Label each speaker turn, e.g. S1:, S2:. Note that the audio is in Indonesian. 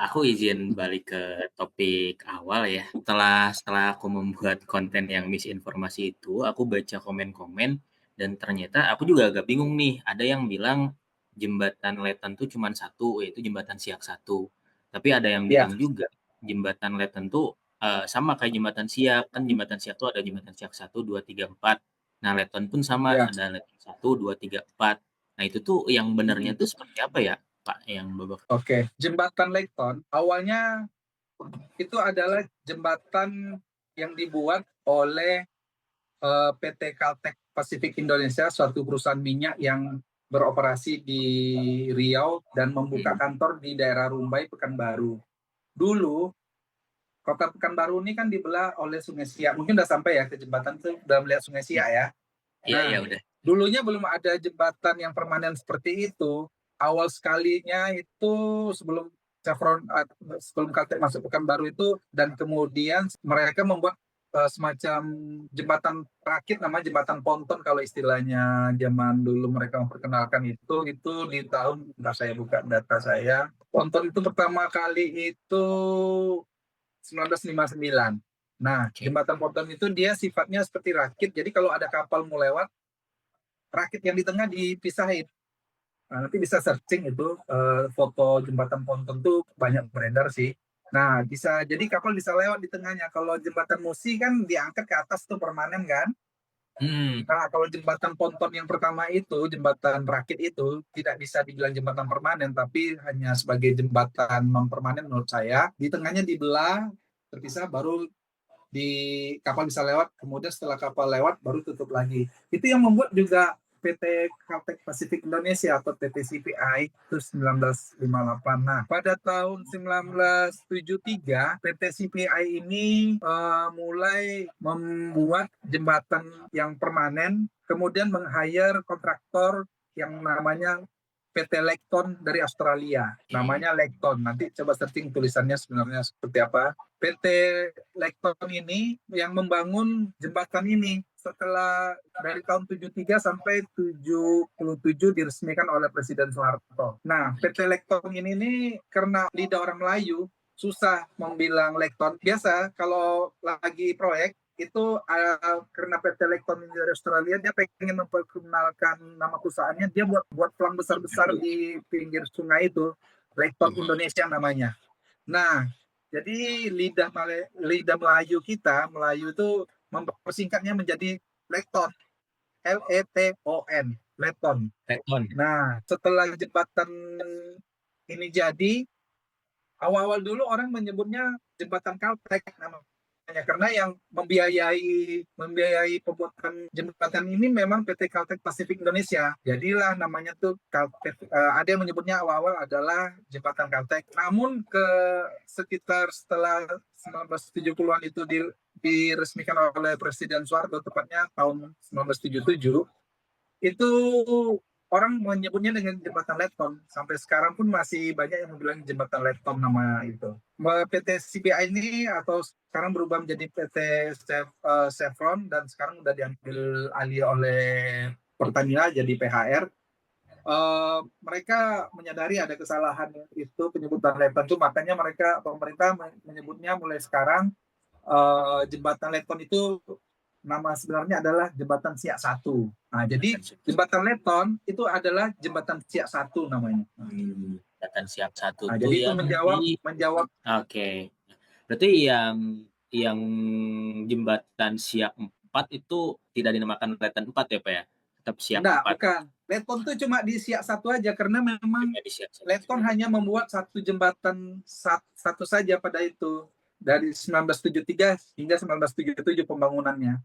S1: Aku izin balik ke topik awal ya. Setelah aku membuat konten yang misinformasi itu, aku baca komen-komen dan ternyata aku juga agak bingung nih. Ada yang bilang jembatan Letten tuh cuma satu, yaitu jembatan Siak satu. Tapi ada yang
S2: Ya,
S1: bilang juga jembatan Letten tuh sama kayak jembatan Siak. Kan jembatan Siak tuh ada jembatan Siak satu, 2, 3, 4. Nah, Letten pun sama,
S2: ya.
S1: ada Letten satu, 2, 3, 4. Nah, itu tuh yang benernya
S2: Mm-mm.
S1: tuh seperti apa ya, Pak, yang Bapak?
S2: Oke, jembatan Leighton awalnya itu adalah jembatan yang dibuat oleh PT Caltech Pacific Indonesia, suatu perusahaan minyak yang beroperasi di Riau dan membuka
S1: Hmm.
S2: kantor di daerah Rumbai, Pekanbaru. Dulu kota Pekanbaru ini kan dibelah oleh Sungai Siak. Mungkin udah sampai ya ke jembatan itu, udah melihat Sungai Siak ya.
S1: Iya, iya,
S2: Nah,
S1: udah.
S2: dulunya belum ada jembatan yang permanen seperti itu. Awal sekalinya itu sebelum Chevron, sebelum Caltech masuk Pekanbaru itu, dan kemudian mereka membuat semacam jembatan rakit, namanya jembatan ponton kalau istilahnya zaman dulu mereka memperkenalkan itu di tahun, saya buka data saya, ponton itu pertama kali itu 1959. Nah,
S1: Oke.
S2: jembatan ponton itu dia sifatnya seperti rakit, jadi kalau ada kapal mau lewat, rakit yang di tengah dipisahin. Nah, nanti bisa searching itu foto jembatan ponton tuh banyak beredar sih. Nah, bisa jadi kapal bisa lewat di tengahnya. Kalau jembatan Musi kan diangkat ke atas tuh permanen kan.
S1: Hmm.
S2: Nah, kalau jembatan ponton yang pertama itu, jembatan rakit itu tidak bisa dibilang jembatan permanen, tapi hanya sebagai jembatan non permanen menurut saya. Di tengahnya dibelah, terpisah, baru di kapal bisa lewat, kemudian setelah kapal lewat baru tutup lagi. Itu yang membuat juga PT Caltech Pacific Indonesia atau PT CPI itu 1958. Nah, pada tahun 1973 PT CPI ini mulai membuat jembatan yang permanen, kemudian meng-hire kontraktor yang namanya PT Lekton dari Australia.
S1: Oke.
S2: Namanya Lekton. Nanti coba searching tulisannya sebenarnya seperti apa. PT Lekton ini yang membangun jembatan ini setelah dari tahun 73 sampai 77 diresmikan oleh Presiden Soeharto. Nah, PT Lekton ini karena lidah orang Melayu susah membilang Lekton. Biasa kalau lagi proyek itu karena PT Lekton dari Australia, dia pengen memperkenalkan nama perusahaannya, dia buat pelang besar-besar di pinggir sungai itu, Lekton
S1: Mhm.
S2: Indonesia namanya. Nah, jadi lidah Melayu kita, Melayu itu mempersingkatnya menjadi Lekton, Leton, Leton.
S1: Tekton.
S2: Nah, setelah jembatan ini jadi, awal-awal dulu orang menyebutnya jembatan Caltech namanya, karena yang membiayai pembuatan jembatan ini memang PT Caltech Pacific Indonesia. Jadilah namanya tuh Caltech. Ada yang menyebutnya awal-awal adalah jembatan Caltech. Namun sekitar setelah 1970-an itu diresmikan oleh Presiden Soeharto, tepatnya tahun 1977, itu orang menyebutnya dengan jembatan Letton. Sampai sekarang pun masih banyak yang bilang jembatan Letton nama itu. PT CPI ini atau sekarang berubah menjadi PT Chevron dan sekarang udah diambil alih oleh Pertamina jadi PHR. Mereka menyadari ada kesalahan itu penyebutan Letton itu, makanya pemerintah menyebutnya mulai sekarang jembatan Letton itu nama sebenarnya adalah jembatan Siak satu. Nah, jadi
S1: Jembatan Siap.
S2: jembatan Letton itu adalah jembatan Siak satu namanya.
S1: Jembatan Siap satu
S2: Nah,
S1: tuh
S2: jadi itu
S1: yang
S2: menjawab
S1: di.
S2: menjawab
S1: Oke. Berarti yang jembatan Siap 4 itu tidak dinamakan Letten 4 ya, Pak, ya? Tetap Siap
S2: enggak,
S1: 4.
S2: bukan. Letton tuh cuma di Siak satu aja karena memang
S1: Cuma di Siap 1.
S2: Letton hanya membuat satu jembatan satu saja pada itu dari 1973 hingga 1977 pembangunannya.